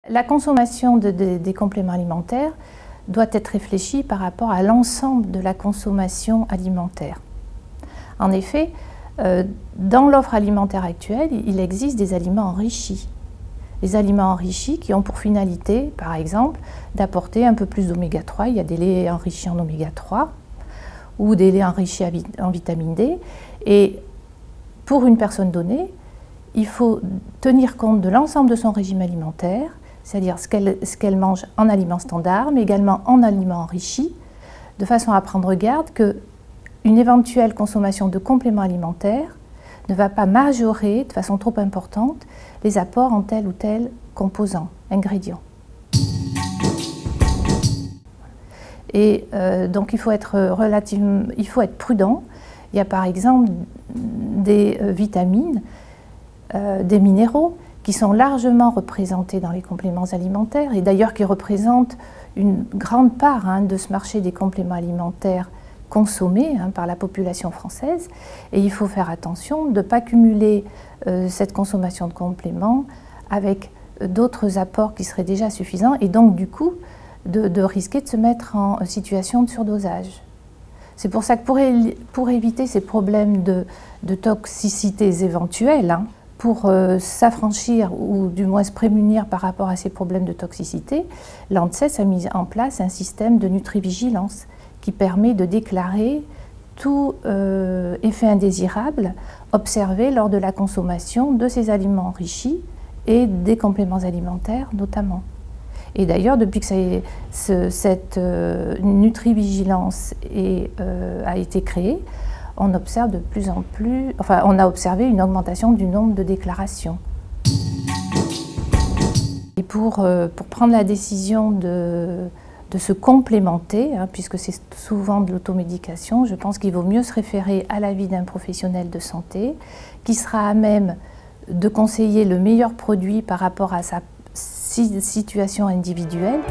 La consommation des compléments alimentaires doit être réfléchie par rapport à l'ensemble de la consommation alimentaire. En effet, dans l'offre alimentaire actuelle, il existe des aliments enrichis. Les aliments enrichis qui ont pour finalité, par exemple, d'apporter un peu plus d'oméga 3. Il y a des laits enrichis en oméga 3 ou des laits enrichis en vitamine D. Et pour une personne donnée, il faut tenir compte de l'ensemble de son régime alimentaire, c'est-à-dire ce qu'elle mange en aliments standards, mais également en aliments enrichis, de façon à prendre garde qu'une éventuelle consommation de compléments alimentaires ne va pas majorer de façon trop importante les apports en tel ou tel composant, ingrédient. Et donc il faut être prudent. Il y a par exemple des vitamines, des minéraux qui sont largement représentés dans les compléments alimentaires et d'ailleurs qui représentent une grande part de ce marché des compléments alimentaires consommés par la population française. Et il faut faire attention de ne pas cumuler cette consommation de compléments avec d'autres apports qui seraient déjà suffisants et donc du coup de risquer de se mettre en situation de surdosage. C'est pour ça que pour éviter ces problèmes de toxicités éventuelles, pour s'affranchir ou du moins se prémunir par rapport à ces problèmes de toxicité, l'ANSES a mis en place un système de nutrivigilance qui permet de déclarer tout effet indésirable observé lors de la consommation de ces aliments enrichis et des compléments alimentaires notamment. Et d'ailleurs, depuis que cette nutrivigilance a été créée, on observe de plus en plus, on a observé une augmentation du nombre de déclarations. Et pour prendre la décision de se complémenter, puisque c'est souvent de l'automédication, je pense qu'il vaut mieux se référer à l'avis d'un professionnel de santé qui sera à même de conseiller le meilleur produit par rapport à sa situation individuelle.